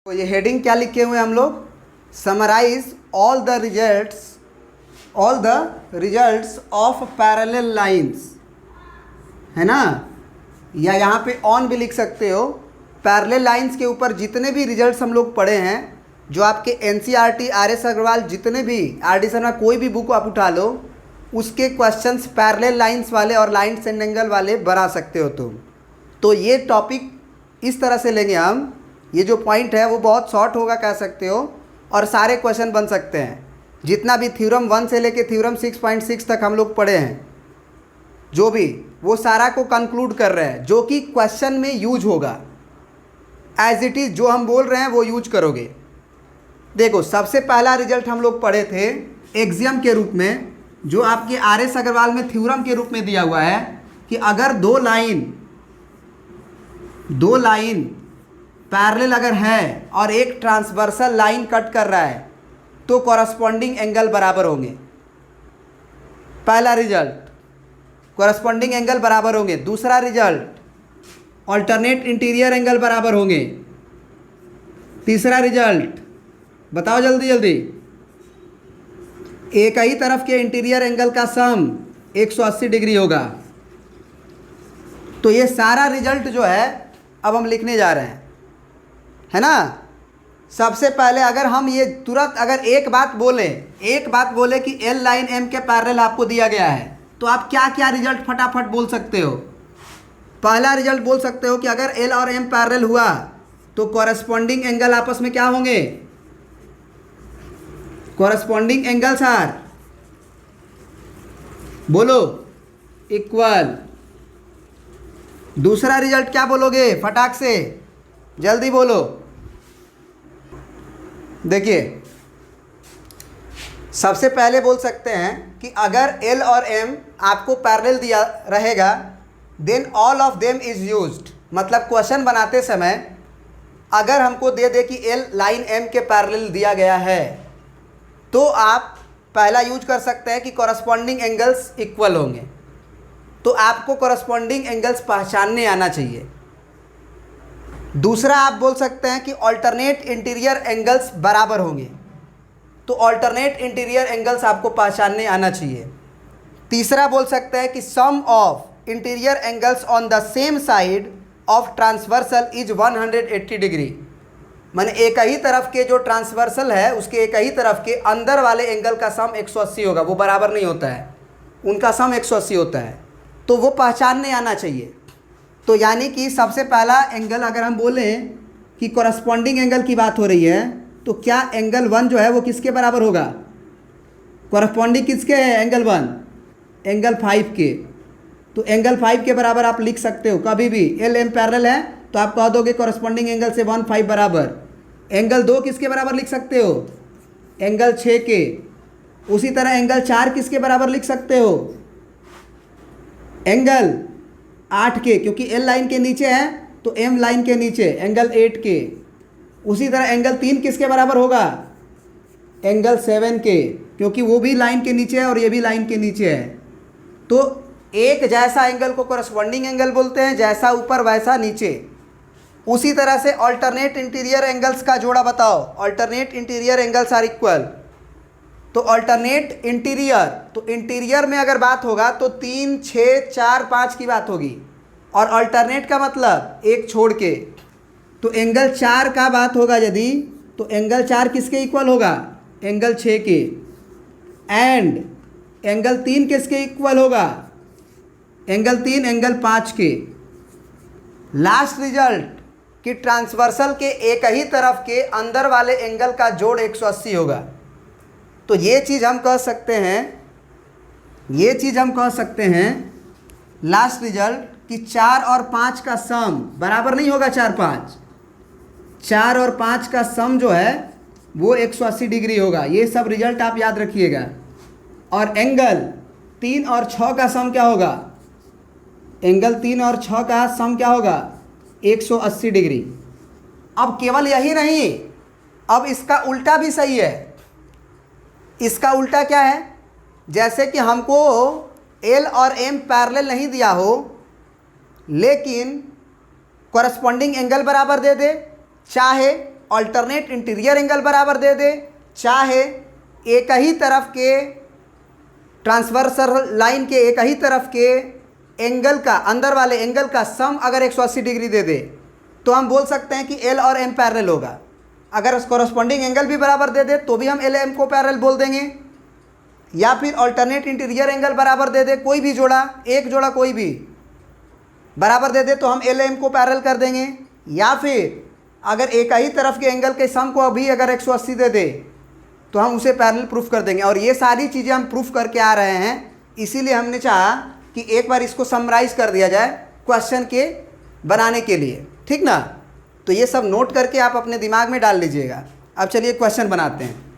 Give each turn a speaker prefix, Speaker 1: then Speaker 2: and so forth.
Speaker 1: तो ये हेडिंग क्या लिखे हुए हैं हम लोग, summarise all the results of parallel lines, है ना। या यहाँ पे ऑन भी लिख सकते हो। पैरेलल लाइंस के ऊपर जितने भी रिजल्ट्स हम लोग पढ़े हैं, जो आपके एनसीईआरटी, आर.एस. अग्रवाल, जितने भी आर.डी. शर्मा, कोई भी बुक आप उठा लो, उसके क्वेश्चंस पैरेलल लाइंस वाले और लाइंस एंड एंगल वाले बना सकते हो तुम। तो ये टॉपिक इस तरह से लेंगे हम। ये जो पॉइंट है वो बहुत शॉर्ट होगा कह सकते हो, और सारे क्वेश्चन बन सकते हैं। जितना भी थ्योरम 1 से लेके थ्योरम 6.6 तक हम लोग पढ़े हैं, जो भी, वो सारा को कंक्लूड कर रहे हैं, जो कि क्वेश्चन में यूज होगा। एज इट इज़ जो हम बोल रहे हैं वो यूज करोगे। देखो, सबसे पहला रिजल्ट हम लोग पढ़े थे एक्सियम के रूप में, जो आपके आर.एस. अग्रवाल में थ्योरम के रूप में दिया हुआ है कि अगर दो लाइन पैरेलल अगर है और एक ट्रांसवर्सल लाइन कट कर रहा है तो कॉरस्पॉन्डिंग एंगल बराबर होंगे। पहला रिजल्ट, कॉरस्पॉन्डिंग एंगल बराबर होंगे। दूसरा रिजल्ट, ऑल्टरनेट इंटीरियर एंगल बराबर होंगे। तीसरा रिजल्ट, बताओ जल्दी जल्दी, एक ही तरफ के इंटीरियर एंगल का सम 180 डिग्री होगा। तो ये सारा रिजल्ट जो है अब हम लिखने जा रहे हैं, है ना। सबसे पहले अगर हम ये तुरंत अगर एक बात बोले कि एल लाइन एम के पैरेलल आपको दिया गया है, तो आप क्या क्या रिजल्ट फटाफट बोल सकते हो। पहला रिजल्ट बोल सकते हो कि अगर एल और एम पैरेलल हुआ तो कॉरस्पॉन्डिंग एंगल आपस में क्या होंगे, कॉरस्पॉन्डिंग एंगल्स आर, बोलो, इक्वल। दूसरा रिजल्ट क्या बोलोगे, फटाक से जल्दी बोलो। देखिए, सबसे पहले बोल सकते हैं कि अगर एल और एम आपको पैरेलल दिया रहेगा, then all of them is used. मतलब क्वेश्चन बनाते समय अगर हमको दे दे कि एल लाइन एम के पैरेलल दिया गया है, तो आप पहला यूज कर सकते हैं कि कॉरस्पॉन्डिंग एंगल्स इक्वल होंगे। तो आपको कॉरस्पॉन्डिंग एंगल्स पहचानने आना चाहिए। दूसरा आप बोल सकते हैं कि ऑल्टरनेट इंटीरियर एंगल्स बराबर होंगे। तो ऑल्टरनेट इंटीरियर एंगल्स आपको पहचानने आना चाहिए। तीसरा बोल सकते हैं कि sum of interior angles on the same side of transversal is 180 degree. माने एक ही तरफ के जो ट्रांसवर्सल है उसके एक ही तरफ के अंदर वाले एंगल का सम 180 होगा। वो बराबर नहीं होता है, उनका सम 180 होता है। तो वो पहचानने आना चाहिए। तो यानी कि सबसे पहला एंगल अगर हम बोलें कि कॉरस्पॉन्डिंग एंगल की बात हो रही है, तो क्या एंगल 1 जो है वो किसके बराबर होगा, कॉरस्पॉन्डिंग किसके है, एंगल 1, एंगल 5 के। तो एंगल 5 के बराबर आप लिख सकते हो कभी भी। एल एम पैरेलल है तो आप कह दोगे कॉरस्पॉन्डिंग एंगल से 1/5 बराबर। एंगल 2 किसके बराबर लिख सकते हो, एंगल 6 के। उसी तरह एंगल 4 किसके बराबर लिख सकते हो, एंगल 8 के, क्योंकि एल लाइन के नीचे है तो एम लाइन के नीचे, एंगल 8 के। उसी तरह एंगल 3 किसके बराबर होगा, एंगल 7 के, क्योंकि वो भी लाइन के नीचे है और ये भी लाइन के नीचे है। तो एक जैसा एंगल को कॉरस्पॉन्डिंग एंगल बोलते हैं, जैसा ऊपर वैसा नीचे। उसी तरह से ऑल्टरनेट इंटीरियर एंगल्स का जोड़ा बताओ, alternate interior angles are equal. तो ऑल्टरनेट इंटीरियर, तो इंटीरियर में अगर बात होगा तो 3, 6, 4, 5 की बात होगी, और अल्टरनेट का मतलब एक छोड़ के। तो एंगल 4 का बात होगा यदि, तो एंगल 4 किसके इक्वल होगा, एंगल 6 के। एंड एंगल 3 किसके इक्वल होगा, एंगल 3 एंगल 5 के। लास्ट रिजल्ट कि ट्रांसवर्सल के एक ही तरफ के अंदर वाले एंगल का जोड़ 180 होगा। तो ये चीज़ हम कह सकते हैं, लास्ट रिजल्ट कि 4 और 5 का सम बराबर नहीं होगा। 4 और 5 का सम जो है वो 180 डिग्री होगा। ये सब रिजल्ट आप याद रखिएगा। और एंगल 3 और 6 का सम क्या होगा, एंगल 3 और 6 का सम क्या होगा, 180 डिग्री। अब केवल यही नहीं, अब इसका उल्टा भी सही है। इसका उल्टा क्या है, जैसे कि हमको एल और एम पैरेलल नहीं दिया हो, लेकिन कॉरस्पॉन्डिंग एंगल बराबर दे दे, चाहे अल्टरनेट इंटीरियर एंगल बराबर दे दे, चाहे एक ही तरफ के ट्रांसवर्सल लाइन के एक ही तरफ के एंगल का, अंदर वाले एंगल का सम अगर 180 डिग्री दे दे, तो हम बोल सकते हैं कि एल और एम पैरेलल होगा। अगर कॉरस्पॉन्डिंग एंगल भी बराबर दे दे तो भी हम एल एम को पैरेलल बोल देंगे, या फिर अल्टरनेट इंटीरियर एंगल बराबर दे दे, कोई भी जोड़ा, एक जोड़ा कोई भी बराबर दे दे तो हम एल एम को पैरेलल कर देंगे, या फिर अगर एक ही तरफ के एंगल के सम को अभी अगर 180 दे दे तो हम उसे पैरेलल प्रूफ कर देंगे। और ये सारी चीज़ें हम प्रूफ करके आ रहे हैं, इसीलिए हमने चाहा कि एक बार इसको समराइज़ कर दिया जाए क्वेश्चन के बनाने के लिए, ठीक ना। तो ये सब नोट करके आप अपने दिमाग में डाल लीजिएगा। अब चलिए क्वेश्चन बनाते हैं।